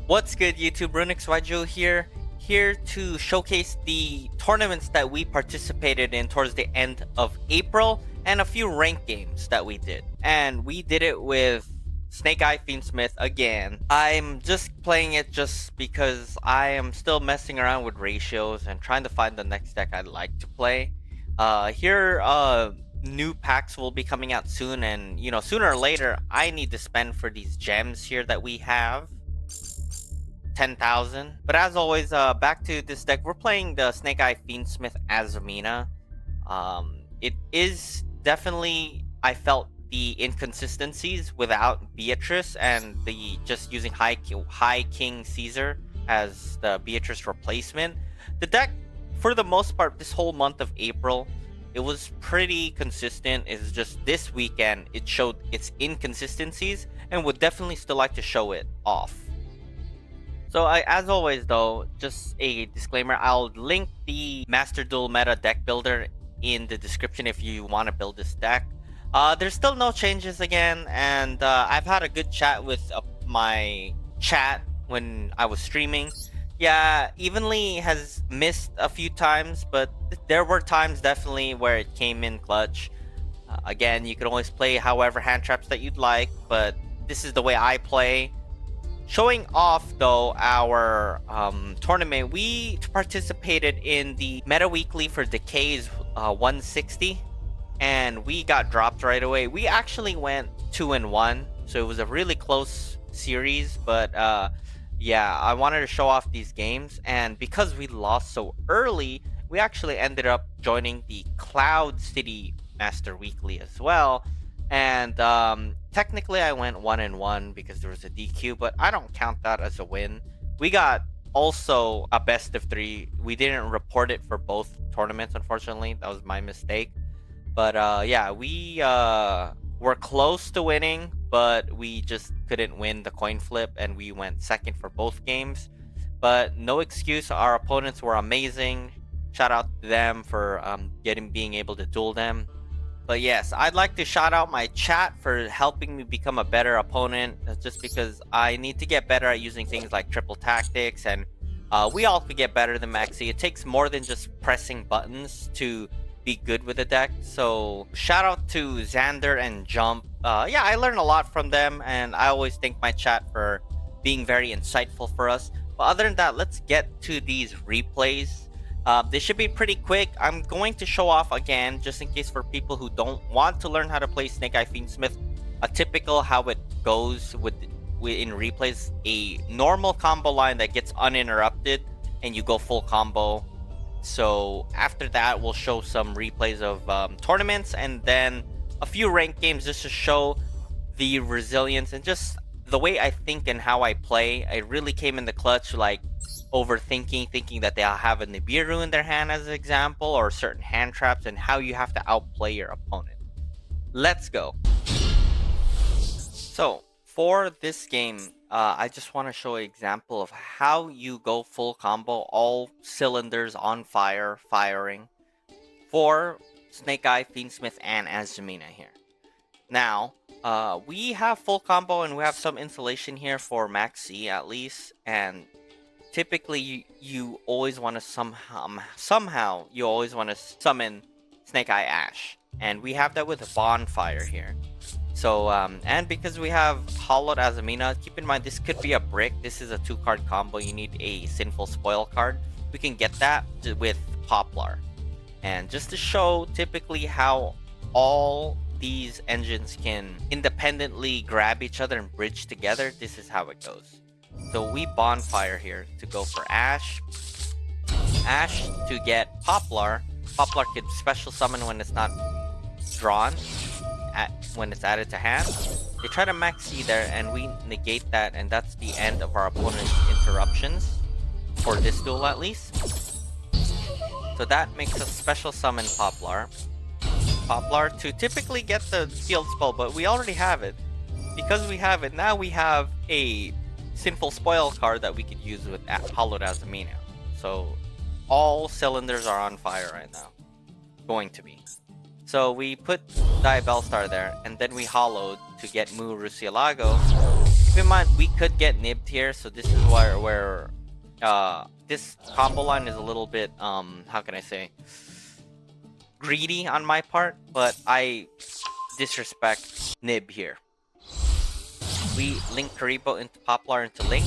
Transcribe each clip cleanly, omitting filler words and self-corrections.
What's good, YouTube? RuneXYJo here to showcase the tournaments that we participated in towards the end of April and a few ranked games that we did. And we did it with Snake-Eyes Fiendsmith again. I'm just playing it just because I am still messing around with ratios and trying to find the next deck I'd like to play. New packs will be coming out soon, and sooner or later I need to spend for these gems here that we have. 10,000. But as always, back to this deck. We're playing the Snake-Eyes Fiendsmith Azamina. It is definitely, I felt the inconsistencies without Beatrice and the just using High King Caesar as the Beatrice replacement. The deck, for the most part, this whole month of April, it was pretty consistent. It's just this weekend it showed its inconsistencies and would definitely still like to show it off. So as always though, just a disclaimer, I'll link the Master Duel Meta deck builder in the description if you want to build this deck. There's still no changes again, and I've had a good chat with my chat when I was streaming. Yeah, Evenly has missed a few times, but there were times definitely where it came in clutch. Again, you can always play however hand traps that you'd like, but this is the way I play. Showing off though our tournament, we participated in the Meta Weekly for Decay's 160, and we got dropped right away. We actually went 2-1, so it was a really close series, but yeah, I wanted to show off these games, and because we lost so early, we actually ended up joining the Cloud City Master Weekly as well. And technically I went 1-1 because there was a DQ, but I don't count that as a win. We got also a best of 3. We didn't report it for both tournaments, unfortunately. That was my mistake. But yeah, we were close to winning, but we just couldn't win the coin flip, and we went second for both games. But no excuse, our opponents were amazing. Shout out to them for being able to duel them. But yes, I'd like to shout out my chat for helping me become a better opponent. That's just because I need to get better at using things like triple tactics, and we all could get better than Maxi. It takes more than just pressing buttons to be good with the deck. So shout out to Xander and Jump. Yeah, I learned a lot from them, and I always thank my chat for being very insightful for us. But other than that, let's get to these replays. This should be pretty quick. I'm going to show off again, just in case for people who don't want to learn how to play Snake-Eyes Fiendsmith, a typical how it goes in replays, a normal combo line that gets uninterrupted, and you go full combo. So after that, we'll show some replays of tournaments, and then a few ranked games just to show the resilience and just the way I think and how I play. I really came in the clutch, like thinking that they'll have a Nibiru in their hand as an example, or certain hand traps, and how you have to outplay your opponent. Let's go. So for this game, I just want to show an example of how you go full combo, all cylinders on fire, firing, for Snake-Eyes Fiendsmith and Azamina here. Now, we have full combo and we have some insulation here for Maxi at least, and typically you always want to somehow you always want to summon Snake-Eye Ash, and we have that with a bonfire here. So and because we have hollowed Azamina, keep in mind this could be a brick. This is a 2-card combo. You need a Sinful Spoil card. We can get that with Poplar. And just to show typically how all these engines can independently grab each other and bridge together, this is how it goes. So we bonfire here to go for Ash. Ash to get Poplar. Poplar can special summon when it's not drawn, when it's added to hand. They try to maxi there, and we negate that, and that's the end of our opponent's interruptions, for this duel at least. So that makes us special summon Poplar. Poplar to typically get the field spell, but we already have it. Because we have it, now we have a Sinful Spoil card that we could use with Hollowed Azamina. So all cylinders are on fire right now. Going to be. So we put Diabellstar there, and then we hollowed to get Mu Rusialago. keep in mind we could get nibbed here, so this is where this combo line is a little bit how can I say, greedy on my part, but I disrespect nib here. We link Karibo into Poplar into Link,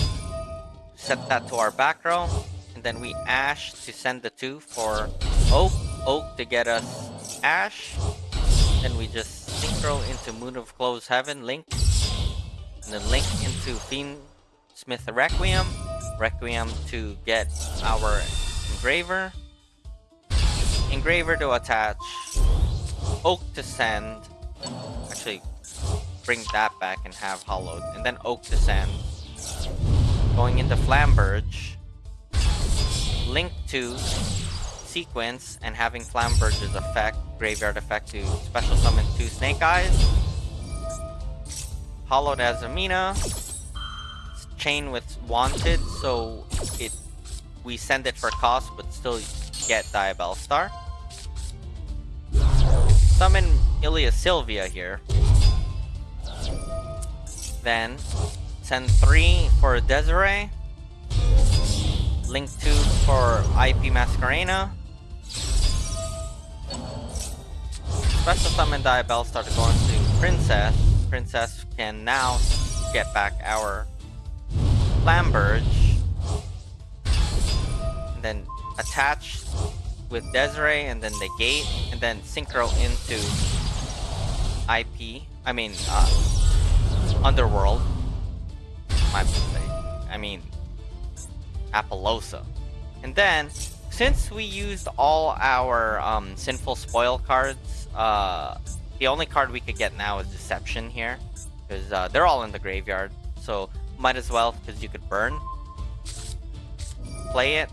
set that to our back row, and then we Ash to send the 2 for Oak, Oak to get us Ash, then we just synchro into Moon of Closed Heaven, Link, and then Link into Fiendsmith Requiem, Requiem to get our Engraver, Engraver to attach, Oak to send, actually bring that back and have Hollowed, and then Oak to send, going into Flamberge, Link to sequence and having Flamberge's effect, graveyard effect to special summon 2 Snake-Eyes, Hollowed Azamina, chain with Wanted, so we send it for cost but still get Diabell Star. Summon Ilia Sylvia here. Then send 3 for Desiree. Link 2 for IP Masquerena. Special summon Diabell Star to go into Princess. Princess can now get back our Flamberge. And then attach with Desiree and then negate and then synchro into Underworld. My mistake. Apollosa. And then since we used all our Sinful Spoil cards, the only card we could get now is Deception here, because they're all in the graveyard, so might as well, because you could burn, play it.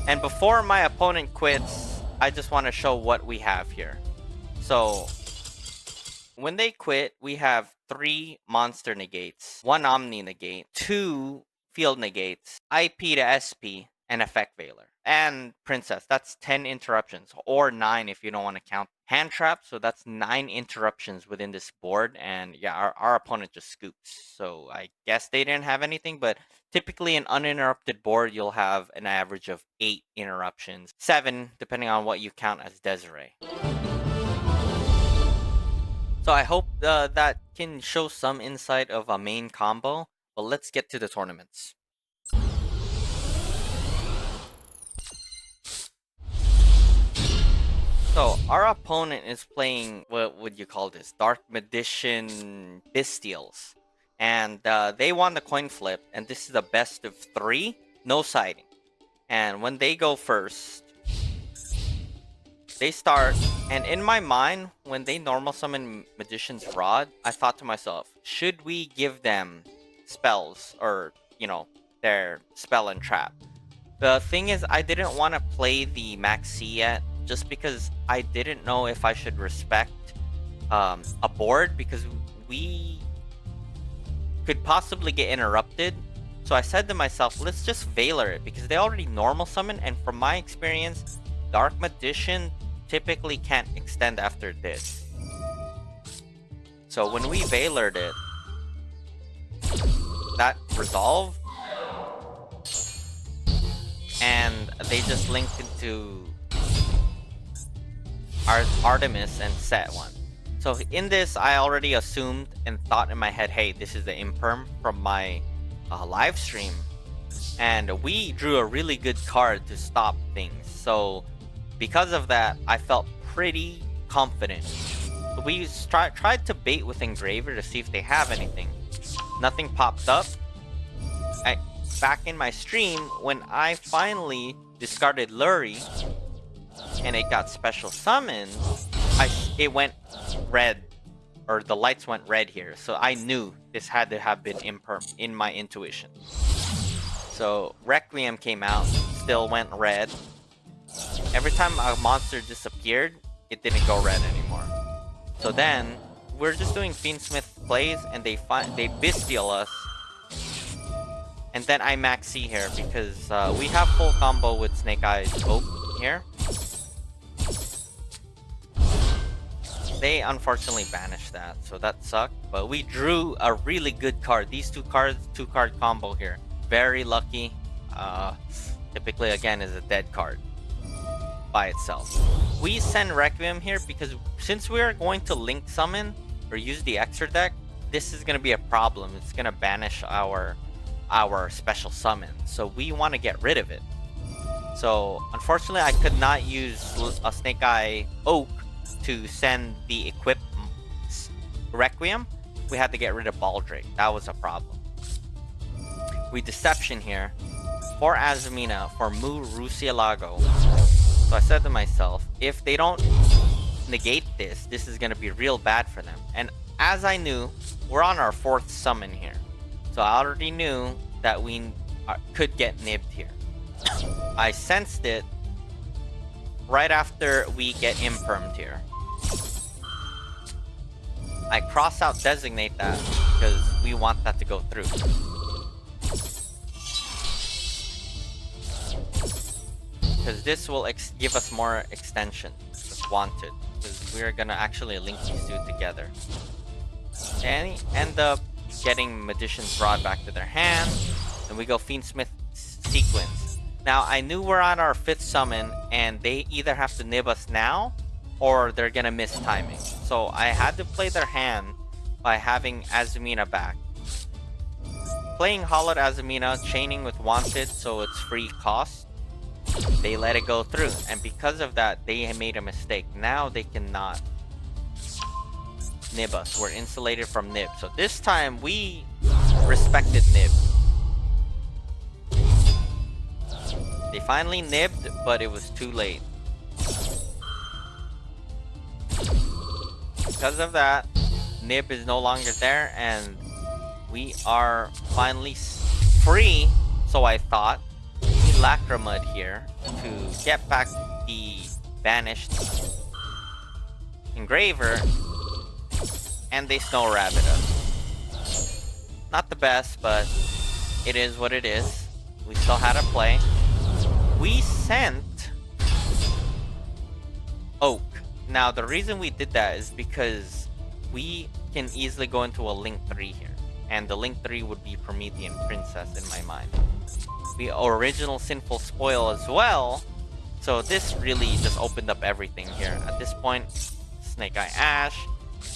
And before my opponent quits, I just want to show what we have here. So when they quit, we have 3 monster negates, 1 Omni negate, 2 field negates, IP to SP, and Effect Veiler. And Princess, that's 10 interruptions, or 9 if you don't want to count Hand Trap, so that's 9 interruptions within this board, and yeah, our opponent just scoops. So I guess they didn't have anything, but typically an uninterrupted board, you'll have an average of 8 interruptions, 7 depending on what you count as Desiree. So I hope that can show some insight of a main combo, but let's get to the tournaments. So our opponent is playing, what would you call this, Dark Magician Bestials, and they won the coin flip, and this is a best of 3, no siding. And when they go first, they start, and in my mind, when they normal summon Magician's Rod, I thought to myself, should we give them spells, or, you know, their spell and trap? The thing is, I didn't want to play the Max C yet, just because I didn't know if I should respect a board, because we could possibly get interrupted. So I said to myself, let's just Veiler it, because they already normal summon, and from my experience, Dark Magician typically can't extend after this. So when we Veilered it, that resolved, and they just linked into Artemis and set 1. So in this, I already assumed and thought in my head, hey, this is the imperm from my live stream, and we drew a really good card to stop things. So because of that, I felt pretty confident. We tried to bait with Engraver to see if they have anything. Nothing popped up. Back in my stream, when I finally discarded Lurie and it got special summoned, it went red, or the lights went red here. So I knew this had to have been imperm in my intuition. So Requiem came out, still went red. Every time a monster disappeared, it didn't go red anymore. So then we're just doing Fiendsmith plays, and they bestial us. And then I max C here because we have full combo with Snake-Eyes Oak here. They unfortunately banished that, so that sucked. But we drew a really good card. These two cards, 2-card combo here. Very lucky. Typically, again, is a dead card by itself. We send Requiem here because since we are going to link summon or use the extra deck, this is going to be a problem. It's going to banish our special summon. So we want to get rid of it. So unfortunately, I could not use a Snake-Eye Oak to send the equip Requiem. We had to get rid of Baldrake. That was a problem. We Deception here for Azamina for Mu Rusialago. So I said to myself, if they don't negate this, this is going to be real bad for them. And as I knew, we're on our 4th summon here. So I already knew that we could get nibbed here. I sensed it right after we get impermed here. I cross out Designate that because we want that to go through. Because this will give us more extension if wanted. Because we're gonna actually link these two together. And end up getting Magician's Rod back to their hand. And we go Fiendsmith Sequence. Now, I knew we're on our 5th summon, and they either have to nib us now, or they're gonna miss timing. So I had to play their hand by having Azamina back. Playing Hollowed Azamina, chaining with Wanted, so it's free cost. They let it go through, and because of that, they made a mistake. Now they cannot nib us. We're insulated from nib. So this time, we respected nib. They finally nibbed, but it was too late. Because of that, nib is no longer there, and we are finally free, so I thought. We Lacrimud here to get back the banished Engraver, and they Snow Rabbit us. Not the best, but it is what it is. We still had a play. We sent Oak. Now, the reason we did that is because we can easily go into a Link 3 here. And the Link 3 would be Promethean Princess in my mind. We original Sinful Spoil as well. So this really just opened up everything here. At this point, Snake-Eye Ash.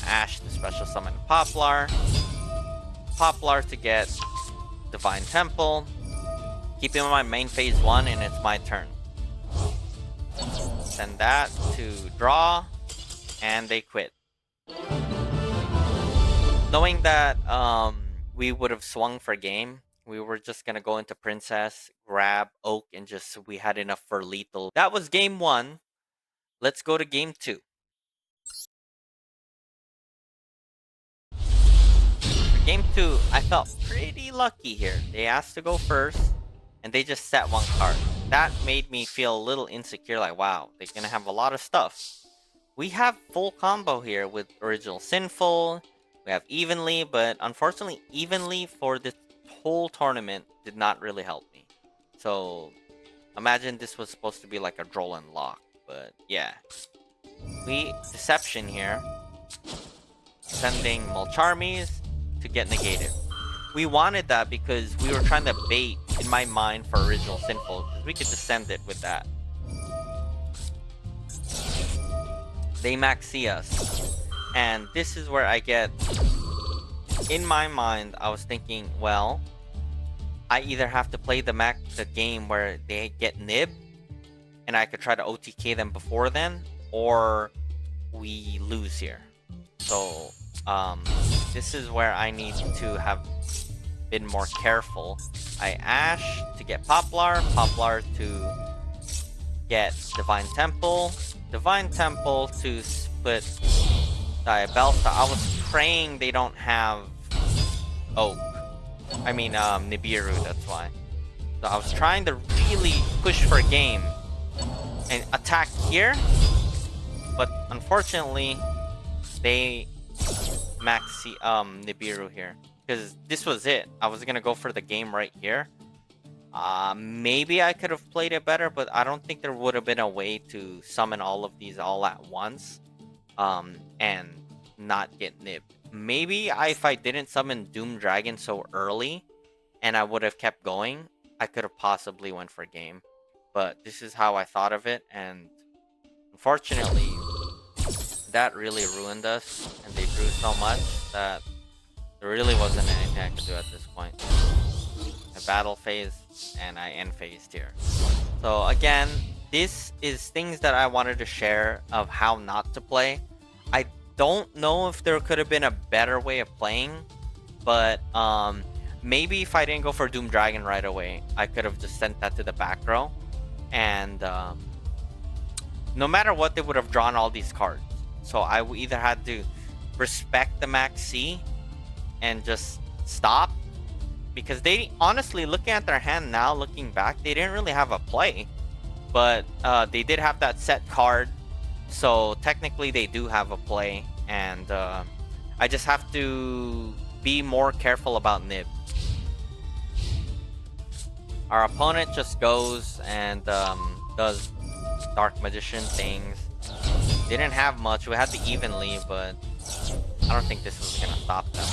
Ash to special summon Poplar. Poplar to get Divine Temple. Keeping in mind main phase 1, and it's my turn. Send that to draw, and they quit. Knowing that we would have swung for game, we were just gonna go into Princess, grab Oak, and we had enough for lethal. That was game 1. Let's go to game 2. For game 2, I felt pretty lucky here. They asked to go first, and they just set 1 card. That made me feel a little insecure, like, wow, they're gonna have a lot of stuff. We have full combo here with Original Sinful, we have Evenly, but unfortunately, Evenly for this whole tournament did not really help me. So, imagine this was supposed to be like a Droll and Lock, but yeah. We Deception here, sending Mulcharmies to get negated. We wanted that because we were trying to bait, in my mind, for Original Sinful, because we could just send it with that. They maxi us. And this is where I get... In my mind, I was thinking, well, I either have to play the game where they get nib, and I could try to OTK them before then, or we lose here. So, this is where I need to have been more careful. I Ash to get Poplar, Poplar to get Divine Temple, Divine Temple to split Diabelta. I was praying they don't have Oak. I mean, Nibiru, that's why. So I was trying to really push for a game and attack here, but unfortunately, they maxi Nibiru here. Because this was it. I was gonna go for the game right here. Maybe I could have played it better, but I don't think there would have been a way to summon all of these all at once. and not get nibbed. Maybe if I didn't summon Doom Dragon so early and I would have kept going, I could have possibly went for game. But this is how I thought of it, and unfortunately, that really ruined us, and they drew so much that there really wasn't anything I could do at this point. I battle phase, and I end phased here. So again, this is things that I wanted to share of how not to play. I don't know if there could have been a better way of playing, but maybe if I didn't go for Doom Dragon right away, I could have just sent that to the back row, and no matter what, they would have drawn all these cards. So I either had to respect the max C and just stop, because they honestly, looking at their hand now, looking back, they didn't really have a play, but they did have that set card, so technically they do have a play, and I just have to be more careful about nib. Our opponent just goes and does Dark Magician things. They didn't have much. We had the evenly, but I don't think this was gonna stop them.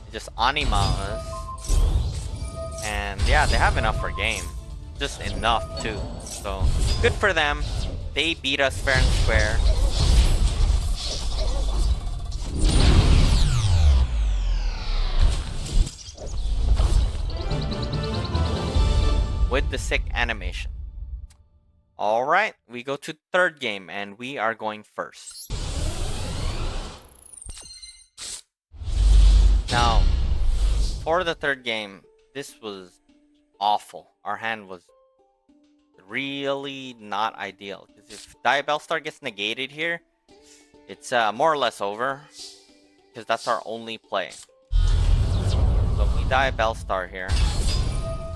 They just anima us, and yeah, they have enough for game. Just enough too. So good for them. They beat us fair and square. With the sick animation. Alright, we go to third game, and we are going first. Now, for the third game, this was awful. Our hand was really not ideal, because if Diabellstar gets negated here, it's more or less over, because that's our only play. So we Diabellstar here.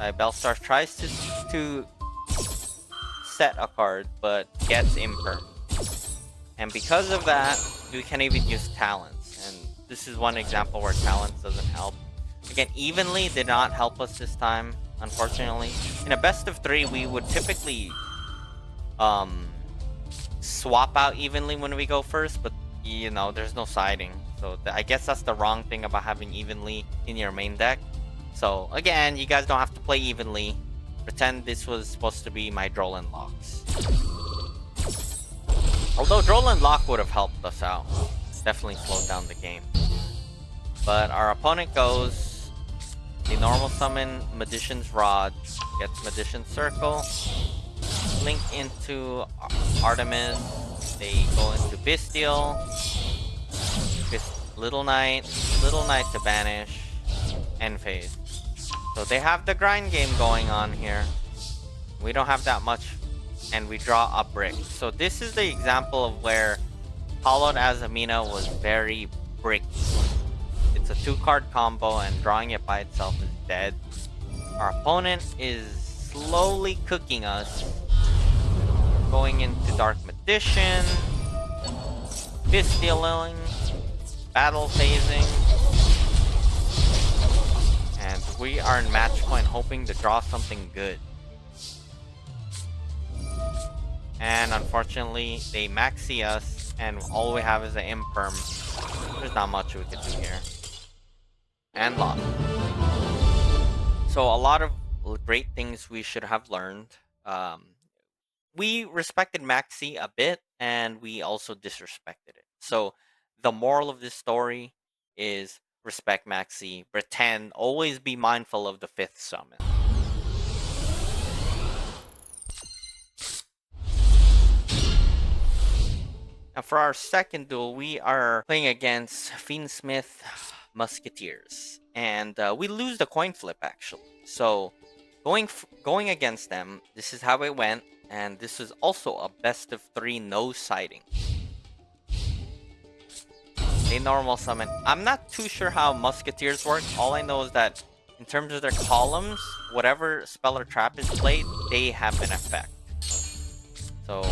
Diabellstar tries to set a card, but gets imperm. And because of that, we can't even use talents. And this is one example where talents doesn't help. Again, evenly did not help us this time, unfortunately. In a best of 3, we would typically swap out evenly when we go first, but you know, there's no siding. So I guess that's the wrong thing about having evenly in your main deck. So again, you guys don't have to play evenly. Pretend this was supposed to be my Droll Locks. Although Droll Lock would have helped us out. Definitely slowed down the game. But our opponent goes, they normal summon Magician's Rod, gets Magician's Circle, link into Artemis, they go into Bestial, Little Knight to banish, end phase. So they have the grind game going on here. We don't have that much, and we draw a brick. So this is the example of where Hollowed Azamina was very bricky. It's a 2-card combo, and drawing it by itself is dead. Our opponent is slowly cooking us. Going into Dark Magician, Bestialing, battle phasing. And we are in match point hoping to draw something good. And unfortunately, they maxi us, and all we have is an imperm. There's not much we could do here. And lost. So a lot of great things we should have learned. We respected maxi a bit, and we also disrespected it. So the moral of this story is respect maxi, pretend, always be mindful of the 5th summon. Now for our second duel, we are playing against Fiendsmith Musketeers, and we lose the coin flip actually. So going against them, this is how it went, and this is also a best of 3 no siding. They normal summon. I'm not too sure how Musketeers work. All I know is that in terms of their columns, whatever spell or trap is played, they have an effect. So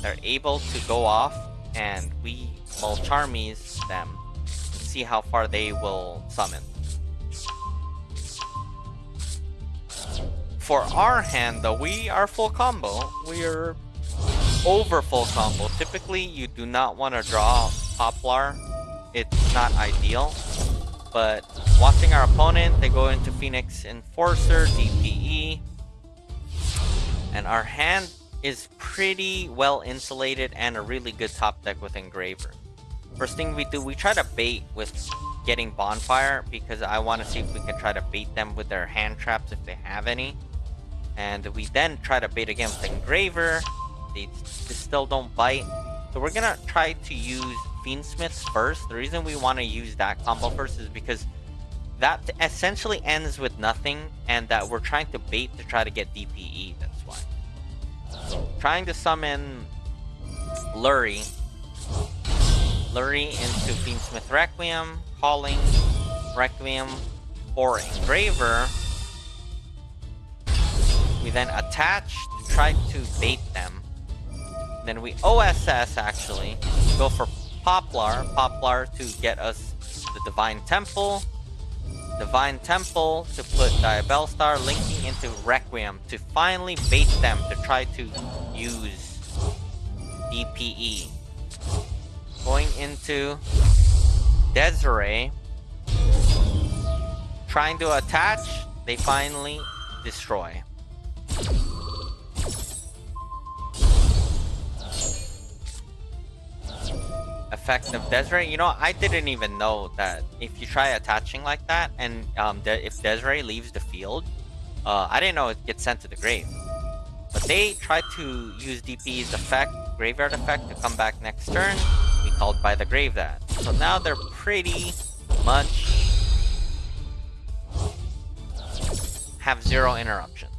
they're able to go off, and we will Charmies them and see how far they will summon. For our hand, though, we are full combo. We're over full combo. Typically, you do not want to draw Poplar. It's not ideal. But watching our opponent, they go into Phoenix Enforcer, DPE. And our hand is pretty well insulated and a really good top deck with Engraver. First thing we do, we try to bait with getting Bonfire because I want to see if we can try to bait them with their hand traps if they have any. And we then try to bait again with Engraver. They still don't bite. So we're gonna try to use Fiendsmiths first. The reason we want to use that combo first is because that essentially ends with nothing, and that we're trying to bait to try to get DPE, that's why. So trying to summon Lurie into Fiendsmith Requiem, calling Requiem or Engraver. We then attach to try to bait them. Then we OSS actually, go for Poplar to get us the Divine Temple to put Diabellstar, linking into Requiem to finally bait them to try to use DPE. Going into Desiree, trying to attach, they finally destroy. Effect of Desiree. You know, I didn't even know that if you try attaching like that, and if Desiree leaves the field, I didn't know it gets sent to the grave. But they tried to use DP's effect, graveyard effect, to come back next turn. We called by the grave that. So now they're pretty much have 0 interruptions.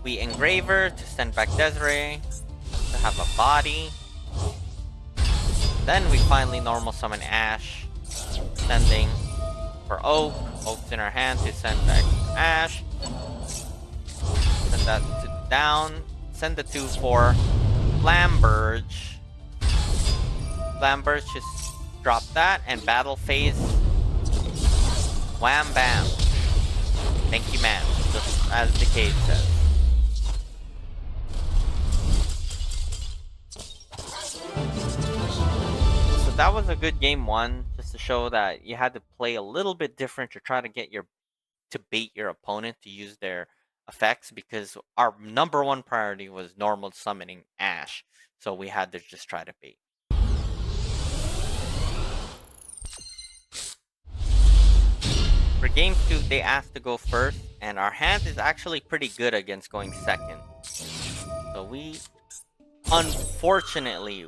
We Engraver to send back Desiree to have a body. Then we finally normal summon Ash, sending for Oak. Oak's in our hand to send back Ash. Send that to down. Send the 2 for Flamberge. Flamberge just drop that and battle phase. Wham bam. Thank you, man. Just as Decade says. That was a good game 1, just to show that you had to play a little bit different to try to get to bait your opponent to use their effects, because our number 1 priority was normal summoning Ash, so we had to just try to bait. For game 2, they asked to go first, and our hand is actually pretty good against going second. So we, unfortunately,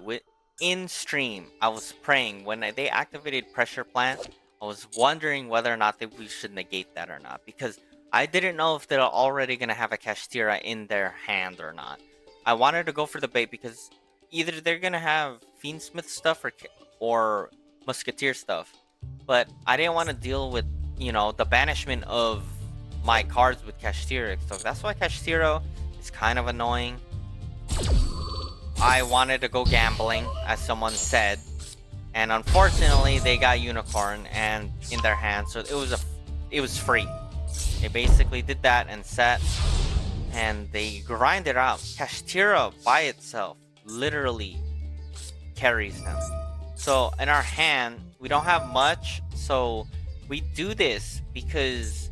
in stream, I was praying when they activated Pressure Plant. I was wondering whether or not we should negate that or not, because I didn't know if they're already gonna have a Kashtira in their hand or not. I wanted to go for the bait because either they're gonna have Fiendsmith stuff or Musketeer stuff, but I didn't want to deal with, you know, the banishment of my cards with Kashtira. So that's why Kashtira is kind of annoying. I wanted to go gambling, as someone said, and unfortunately they got Unicorn and in their hand, so it was free. They basically did that and set, and they grinded out. Kashtira by itself literally carries them. So in our hand, we don't have much, so we do this because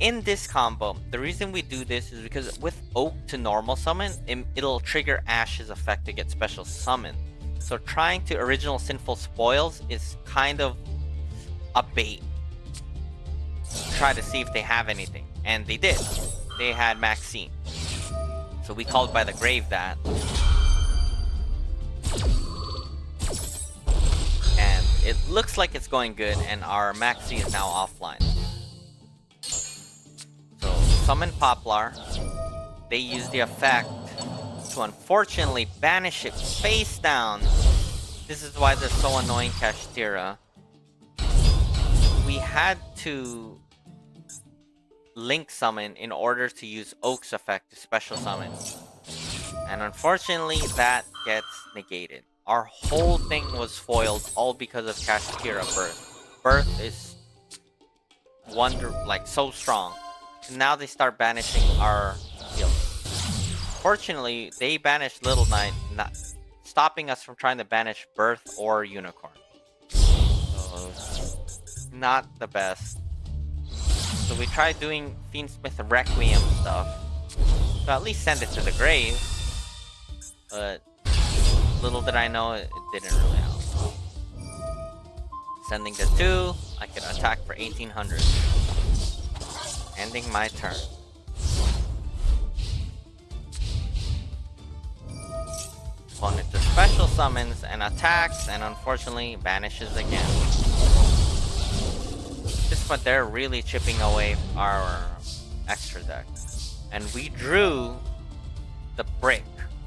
in this combo, the reason we do this is because with Oak to normal summon, it'll trigger Ash's effect to get special summon. So trying to original Sinful Spoils is kind of a bait. Try to see if they have anything. And they did. They had Maxine. So we called by the grave that. And it looks like it's going good, and our Maxi is now offline. Summon Poplar. They use the effect to unfortunately banish it face down. This is why they're so annoying, Kashtira. We had to link summon in order to use Oak's effect to special summon. And unfortunately, that gets negated. Our whole thing was foiled all because of Kashtira Birth. Birth is so strong. And now they start banishing our field. Unfortunately, they banished Little Knight, not stopping us from trying to banish Birth or Unicorn. So, not the best. So we tried doing Fiendsmith Requiem stuff. So at least send it to the grave. But little did I know it didn't really help. Sending the 2, I could attack for 1800. Ending my turn. Opponent to special summons and attacks, and unfortunately banishes again. This point they're really chipping away our extra deck. And we drew the brick,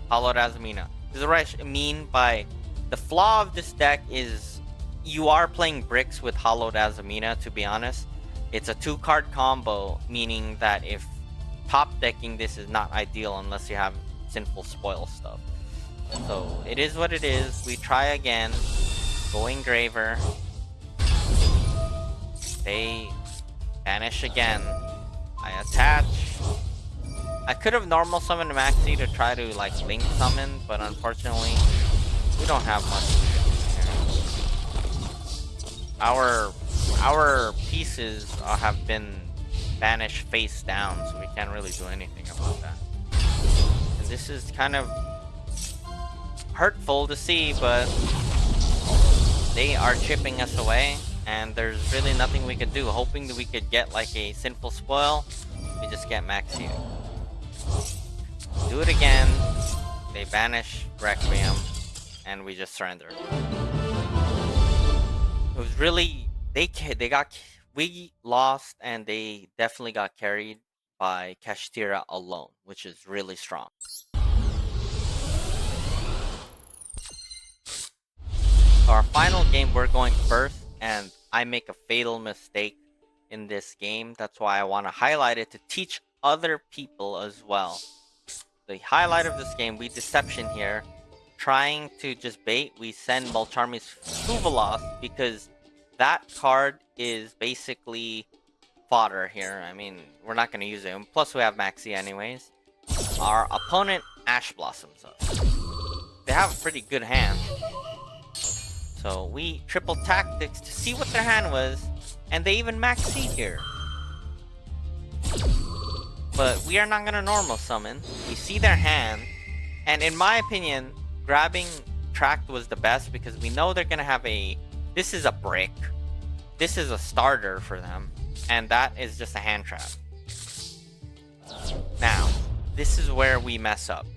Hollowed Azamina. This is what I mean by the flaw of this deck is you are playing bricks with Hollowed Azamina, to be honest. It's a 2-card combo, meaning that if top decking this is not ideal unless you have Sinful Spoil stuff. So it is what it is. We try again. Go Engraver. They banish again. I attach. I could have normal summoned Maxi to try to like link summon, but unfortunately we don't have much here. Our pieces have been banished face down, so we can't really do anything about that. And this is kind of hurtful to see, but they are chipping us away, and there's really nothing we could do. Hoping that we could get like a Sinful Spoil, we just get Maxi. Do it again. They banish Requiem, and we just surrender. It was really we lost, and they definitely got carried by Kashtira alone, which is really strong. Our final game, we're going first, and I make a fatal mistake in this game. That's why I want to highlight it to teach other people as well. The highlight of this game, we deception here, trying to just bait. We send Mulcharmy's Fuvalos because that card is basically fodder here. I mean, we're not going to use it. Plus, we have Maxi anyways. Our opponent Ash Blossoms us. They have a pretty good hand. So we triple tactics to see what their hand was, and they even Maxi here. But we are not going to normal summon. We see their hand, and in my opinion, grabbing Tract was the best because we know they're going to have a... This is a brick. This is a starter for them, and that is just a hand trap. Now, this is where we mess up.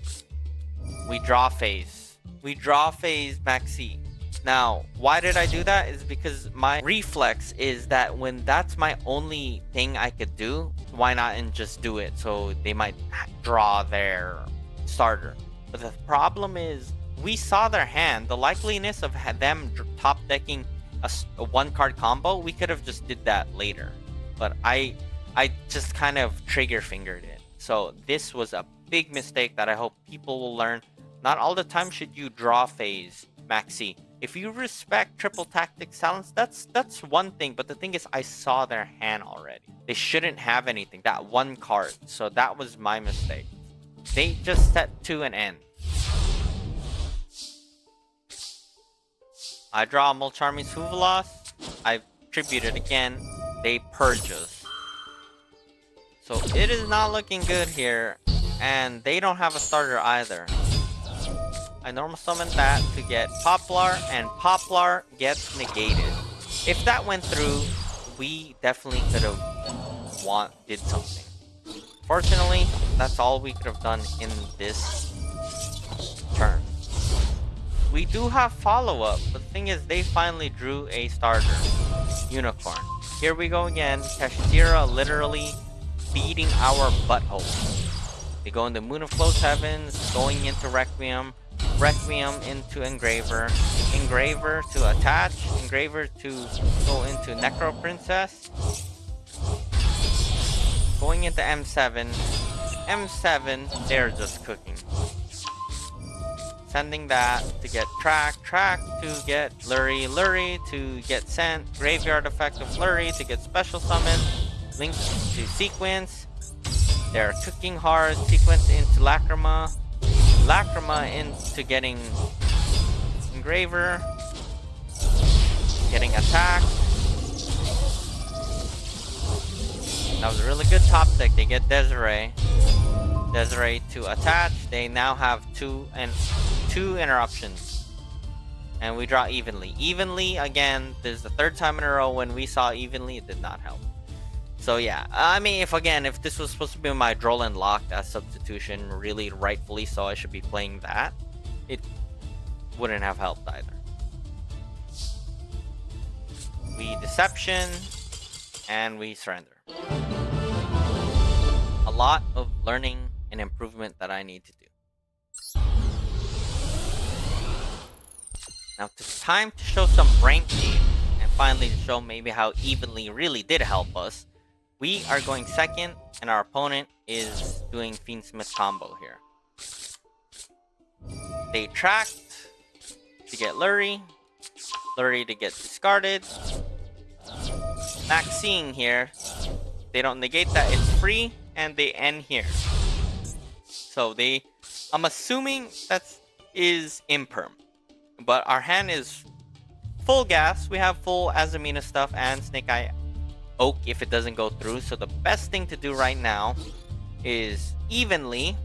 We draw phase. We draw phase Maxi. Now, why did I do that? Is because my reflex is that when that's my only thing I could do, why not and just do it? So they might draw their starter. But the problem is, we saw their hand. The likeliness of them top decking a 1-card combo, we could have just did that later. But I just kind of trigger fingered it. So this was a big mistake that I hope people will learn. Not all the time should you draw phase Maxi. If you respect triple tactics talents, that's one thing. But the thing is, I saw their hand already. They shouldn't have anything. That 1 card. So that was my mistake. They just set to an end. I draw Mulcharmy's Fuvalos. I tribute it again. They purge us. So it is not looking good here. And they don't have a starter either. I normal summon that to get Poplar, and Poplar gets negated. If that went through, we definitely could have did something. Fortunately, that's all we could have done in this turn. We do have follow-up, but the thing is, they finally drew a starter. Unicorn. Here we go again. Kashtira literally beating our butthole. They go into Moon of Closed Heavens, going into Requiem. Requiem into Engraver. Engraver to attach. Engraver to go into Necro Princess. Going into M7. M7, they're just cooking. Sending that to get Track to get Lurie to get Sent, Graveyard effect of Lurie to get Special Summon, Link to Sequence, They're cooking hard, sequence into Lacrima. Lacrima into getting Engraver. Getting attacked. That was a really good top deck. They get Desiree. Desiree to attach. They now have two interruptions. And we draw evenly. Evenly, again, this is the third time in a row when we saw evenly, it did not help. So yeah, I mean, if this was supposed to be my Droll locked as substitution, really rightfully so, I should be playing that. It wouldn't have helped either. We Deception, and we surrender. A lot of learning and improvement that I need to do. Now it's time to show some rank games, and finally to show maybe how evenly really did help us. We are going second, and our opponent is doing Fiendsmith combo here. They tracked to get Lurie. Lurie to get discarded. Maxine here. They don't negate that, it's free, and they end here. So I'm assuming that is imperm. But our hand is full gas. We have full Azamina stuff and Snake-Eye Oak if it doesn't go through. So the best thing to do right now is evenly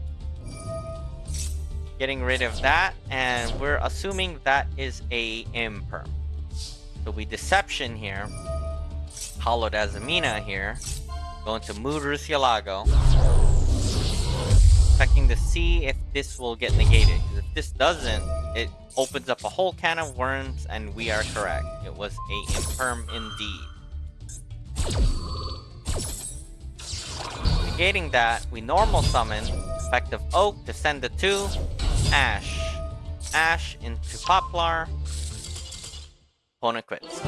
getting rid of that, and we're assuming that is a imperm. So we Deception here. Hollowed Azamina here. Going to Mood Rusialago. Checking to see if this will get negated. Because if this doesn't, it opens up a whole can of worms, and we are correct. It was a imperm indeed. Negating that, we normal summon effective Oak to send the 2 Ash. Ash into Poplar. Opponent quits.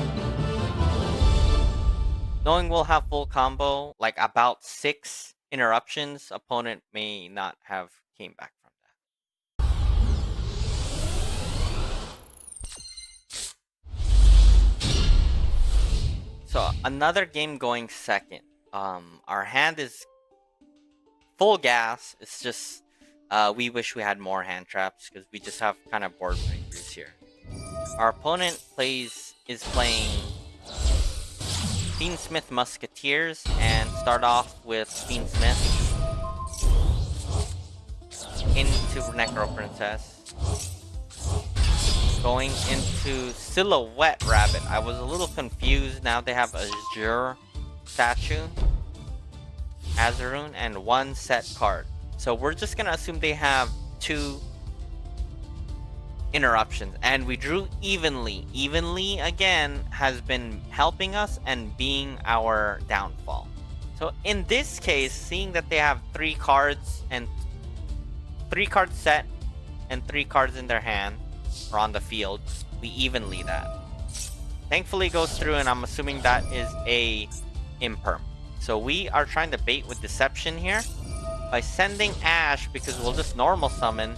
Knowing we'll have full combo, like about 6 interruptions, opponent may not have came back from that. So another game going second. Our hand is full gas. It's just we wish we had more hand traps because we just have kind of board breakers here. Our opponent is playing Fiendsmith Musketeers and start off with Fiendsmith into Necro Princess. Going into Silhouette Rabbit. I was a little confused. Now they have Azure statue, Azaroon, and 1 set card. So we're just gonna assume they have 2 interruptions, and we drew evenly. Evenly again has been helping us and being our downfall. So in this case, seeing that they have 3 cards and 3 cards set and 3 cards in their hand or on the field, we evenly that. Thankfully it goes through, and I'm assuming that is a imperm. So we are trying to bait with Deception here by sending Ash, because we'll just normal summon.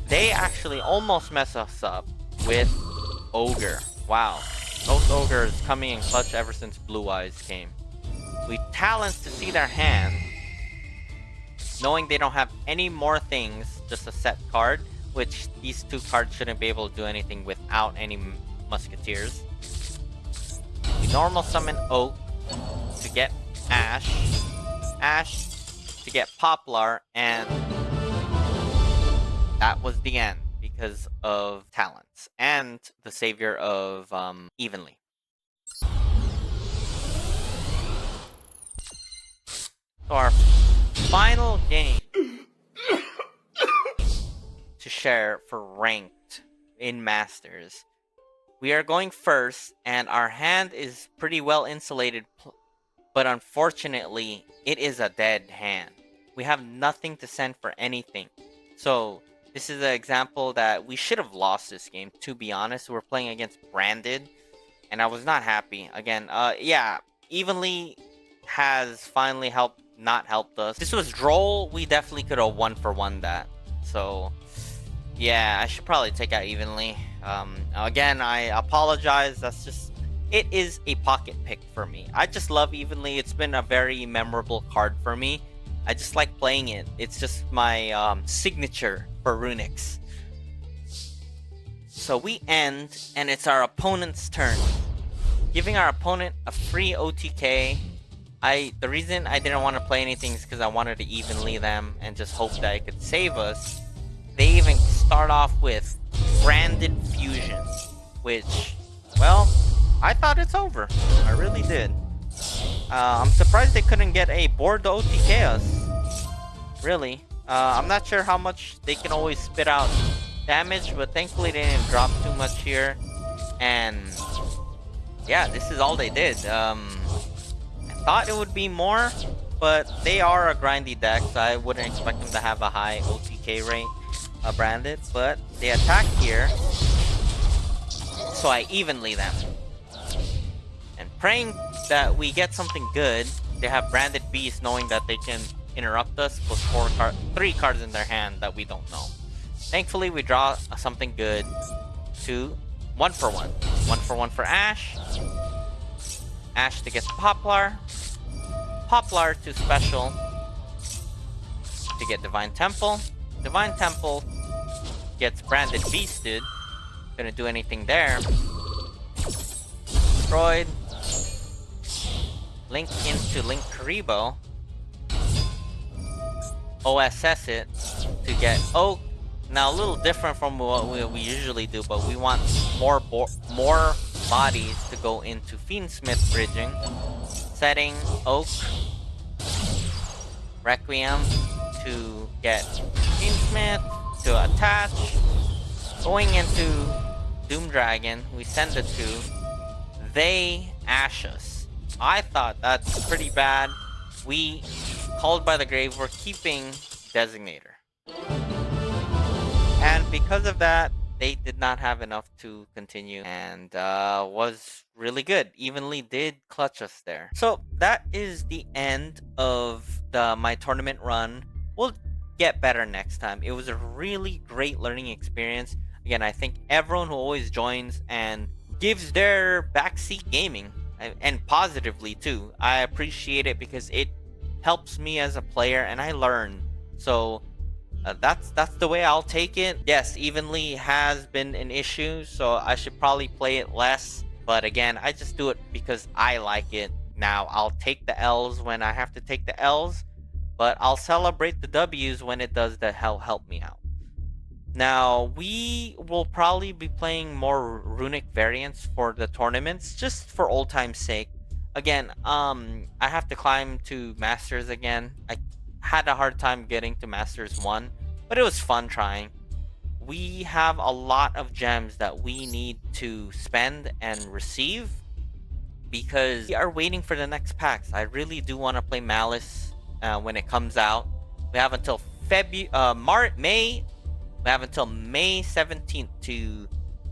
They actually almost mess us up with Ogre. Wow. Those Ogres coming in clutch ever since Blue Eyes came. We Talents to see their hand, knowing they don't have any more things, just a set card, which these 2 cards shouldn't be able to do anything without any Musketeers. We normal summon Oak to get Ash. Ash to get Poplar, and that was the end because of Talents and the savior of Evenly. So our final game to share for ranked in Masters. We are going first, and our hand is pretty well insulated, but unfortunately, it is a dead hand. We have nothing to send for anything. So this is an example that we should have lost this game, to be honest. We're playing against Branded, and I was not happy. Again, yeah, Evenly has finally not helped us. This was Droll, we definitely could have 1-for-1 that. So yeah, I should probably take out Evenly. Again, I apologize. It is a pocket pick for me. I just love Evenly. It's been a very memorable card for me. I just like playing it. It's just my signature for Runics. So we end, and it's our opponent's turn. Giving our opponent a free OTK. The reason I didn't want to play anything is because I wanted to evenly them and just hope that it could save us. They even start off with Branded Fusion, which, well, I thought it's over. I really did. I'm surprised they couldn't get a board to OTK us. Really. I'm not sure how much they can always spit out damage, but thankfully they didn't drop too much here. And yeah, this is all they did. I thought it would be more, but they are a grindy deck, so I wouldn't expect them to have a high OTK rate branded. But they attack here, so I evenly them. And praying that we get something good. They have Branded Beast, knowing that they can interrupt us, plus 3 cards in their hand that we don't know. Thankfully, we draw something good to 1 for 1. 1 for 1 for Ash. Ash to get the Poplar. Poplar to special to get Divine Temple. Divine Temple gets Branded Beasted. Gonna do anything there. Destroyed. Link into Link Karibo. OSS it to get Oak. Now a little different from what we usually do, but we want more bodies to go into Fiendsmith bridging. Setting Oak. Requiem to get Fiendsmith to attach. Going into Doom Dragon, we send it to. They Ash us. I thought that's pretty bad. We, Called by the Grave, we're keeping Designator. And because of that, they did not have enough to continue, and was really good. Evenly did clutch us there. So that is the end of my tournament run. We'll get better next time. It was a really great learning experience. Again, I think everyone who always joins and gives their backseat gaming, and positively too. I appreciate it because it helps me as a player and I learn. So that's the way I'll take it. Yes, evenly has been an issue, so I should probably play it less. But again, I just do it because I like it. Now, I'll take the L's when I have to take the L's, but I'll celebrate the W's when it does the help me out. Now, we will probably be playing more runic variants for the tournaments, just for old time's sake. Again, I have to climb to Masters again. I had a hard time getting to Masters 1, but it was fun trying. We have a lot of gems that we need to spend and receive because we are waiting for the next packs. I really do want to play Malice when it comes out. We have until May. We have until May 17th to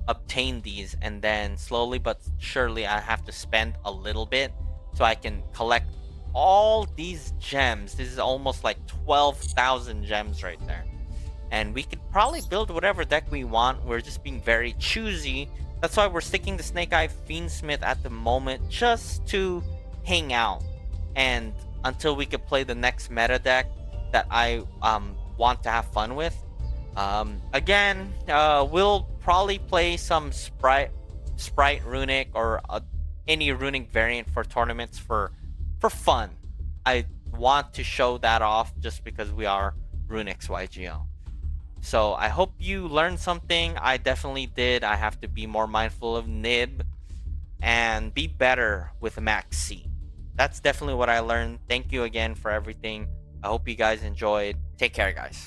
obtain these, and then slowly but surely I have to spend a little bit so I can collect all these gems. This is almost like 12,000 gems right there. And we could probably build whatever deck we want. We're just being very choosy. That's why we're sticking to Snake-Eyes Fiendsmith at the moment, just to hang out. And until we could play the next meta deck that I want to have fun with. Again, we'll probably play some Sprite Runic or any Runic variant for tournaments for fun. I want to show that off just because we are Runics YGO. So I hope you learned something. I definitely did. I have to be more mindful of nib and be better with Max C. That's definitely what I learned. Thank you again for everything. I hope you guys enjoyed. Take care, guys.